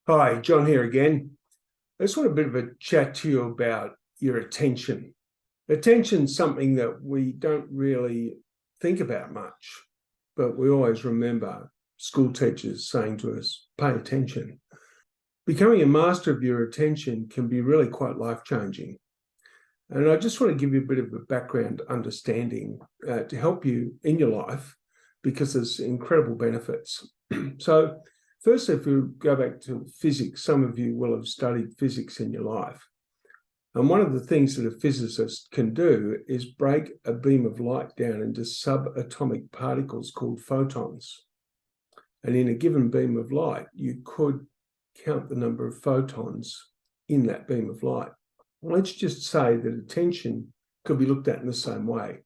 Hi, John here again. I just want a bit of a chat to you about your attention. Attention's something that we don't really think about much, but we always remember school teachers saying to us, pay attention. Becoming a master of your attention can be really quite life-changing. And I just want to give you a bit of a background understanding to help you in your life because there's incredible benefits. So first, if we go back to physics, some of you will have studied physics in your life. And one of the things that a physicist can do is break a beam of light down into subatomic particles called photons. And in a given beam of light, you could count the number of photons in that beam of light. Let's just say that attention could be looked at in the same way.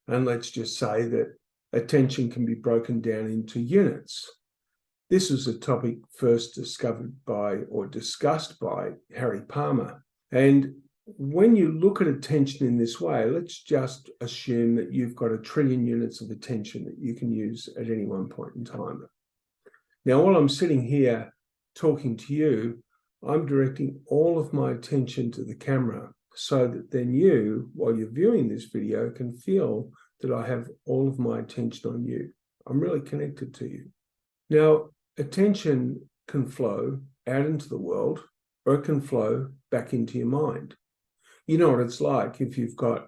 And let's just say that attention can be broken down into units. This was a topic first discovered by or discussed by Harry Palmer. And when you look at attention in this way, let's just assume that you've got 1 trillion units of attention that you can use at any one point in time. Now, while I'm sitting here talking to you, I'm directing all of my attention to the camera so that then you, while you're viewing this video, can feel that I have all of my attention on you. I'm really connected to you. Now, attention can flow out into the world or it can flow back into your mind. You know what it's like if you've got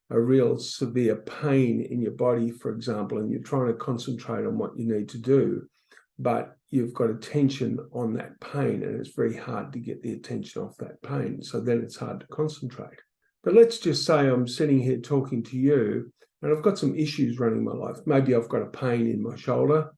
a real severe pain in your body, for example, and you're trying to concentrate on what you need to do, but you've got attention on that pain and it's very hard to get the attention off that pain. So then it's hard to concentrate. But let's just say I'm sitting here talking to you and I've got some issues running my life. Maybe I've got a pain in my shoulder.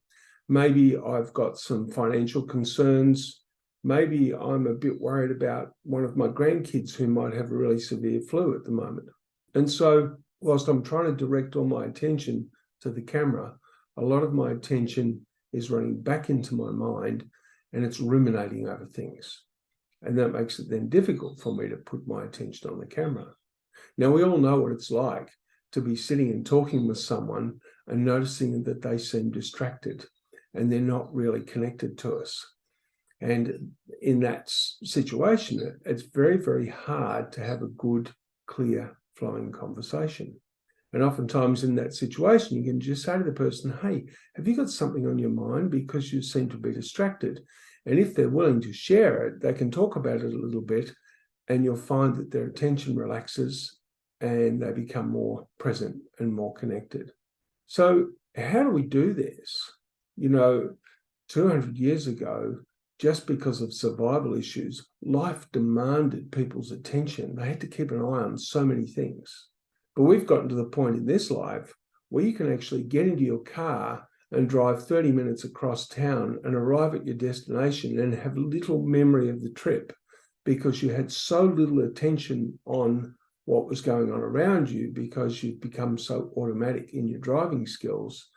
Maybe I've got some financial concerns. Maybe I'm a bit worried about one of my grandkids who might have a really severe flu at the moment. And so whilst I'm trying to direct all my attention to the camera, a lot of my attention is running back into my mind and it's ruminating over things. And that makes it then difficult for me to put my attention on the camera. Now, we all know what it's like to be sitting and talking with someone and noticing that they seem distracted and they're not really connected to us. And in that situation, it's very, very hard to have a good, clear, flowing conversation. And oftentimes in that situation, you can just say to the person, hey, have you got something on your mind because you seem to be distracted? And if they're willing to share it, they can talk about it a little bit and you'll find that their attention relaxes and they become more present and more connected. So how do we do this? 200 years ago, just because of survival issues, life demanded people's attention. They had to keep an eye on so many things. But we've gotten to the point in this life where you can actually get into your car and drive 30 minutes across town and arrive at your destination and have little memory of the trip because you had so little attention on what was going on around you because you've become so automatic in your driving skills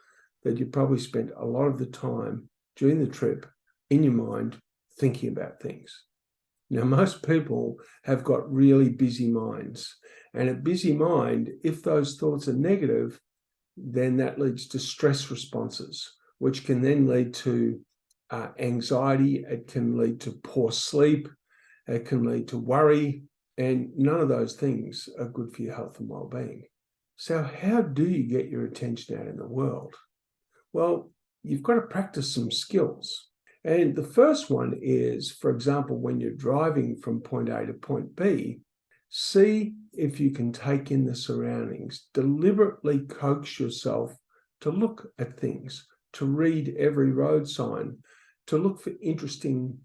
that you probably spent a lot of the time during the trip in your mind thinking about things. Now, most people have got really busy minds. And a busy mind, if those thoughts are negative, then that leads to stress responses, which can then lead to anxiety. It can lead to poor sleep. It can lead to worry. And none of those things are good for your health and well-being. So how do you get your attention out in the world? Well, you've got to practice some skills. And the first one is, for example, when you're driving from point A to point B, see if you can take in the surroundings, deliberately coax yourself to look at things, to read every road sign, to look for interesting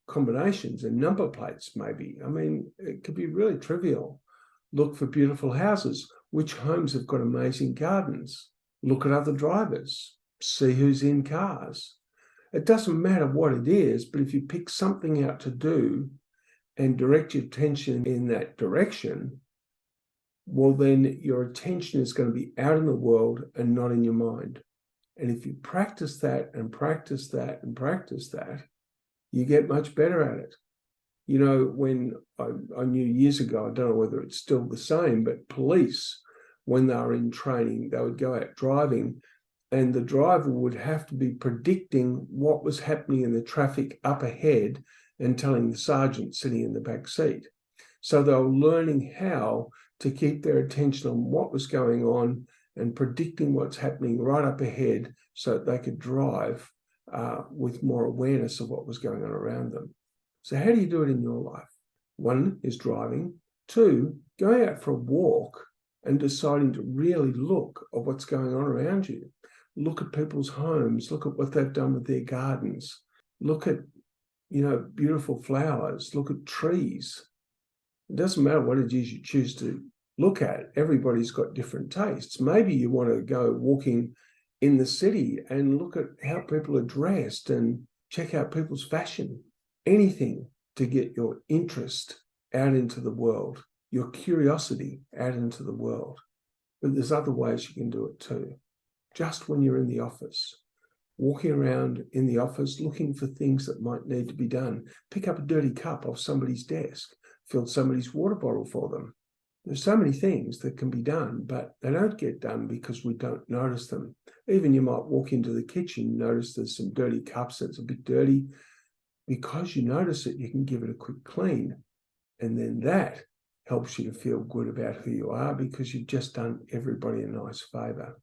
combinations and number plates maybe. I mean, it could be really trivial. Look for beautiful houses. Which homes have got amazing gardens? Look at other drivers. See who's in cars. It doesn't matter what it is, but if you pick something out to do and direct your attention in that direction, well, then your attention is going to be out in the world and not in your mind. And if you practice that and practice that and practice that, you get much better at it. When I knew years ago, I don't know whether it's still the same, but police, when they were in training, they would go out driving and the driver would have to be predicting what was happening in the traffic up ahead and telling the sergeant sitting in the back seat. So they were learning how to keep their attention on what was going on and predicting what's happening right up ahead so that they could drive with more awareness of what was going on around them. So how do you do it in your life? One is driving. Two, going out for a walk and deciding to really look at what's going on around you. Look at people's homes, look at what they've done with their gardens, look at, beautiful flowers, look at trees. It doesn't matter what it is you choose to look at. Everybody's got different tastes. Maybe you want to go walking in the city and look at how people are dressed and check out people's fashion. Anything to get your interest out into the world, your curiosity out into the world. But there's other ways you can do it too. Just when you're in the office, walking around in the office, looking for things that might need to be done. Pick up a dirty cup off somebody's desk, fill somebody's water bottle for them. There's so many things that can be done, but they don't get done because we don't notice them. Even you might walk into the kitchen, notice there's some dirty cups, that's a bit dirty. Because you notice it, you can give it a quick clean. And then that helps you to feel good about who you are because you've just done everybody a nice favor.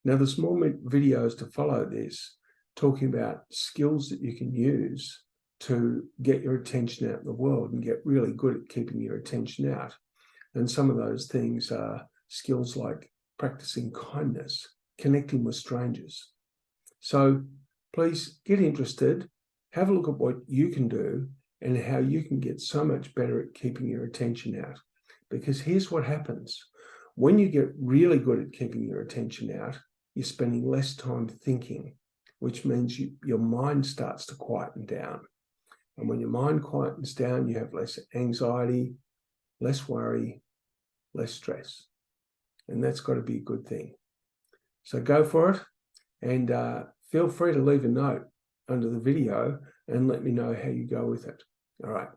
Now, there's more videos to follow this, talking about skills that you can use to get your attention out in the world and get really good at keeping your attention out. And some of those things are skills like practicing kindness, connecting with strangers. So please get interested, have a look at what you can do and how you can get so much better at keeping your attention out. Because here's what happens. When you get really good at keeping your attention out, you're spending less time thinking, which means your mind starts to quieten down. And when your mind quietens down, you have less anxiety, less worry, less stress. And that's got to be a good thing. So go for it, and feel free to leave a note under the video and let me know how you go with it. All right.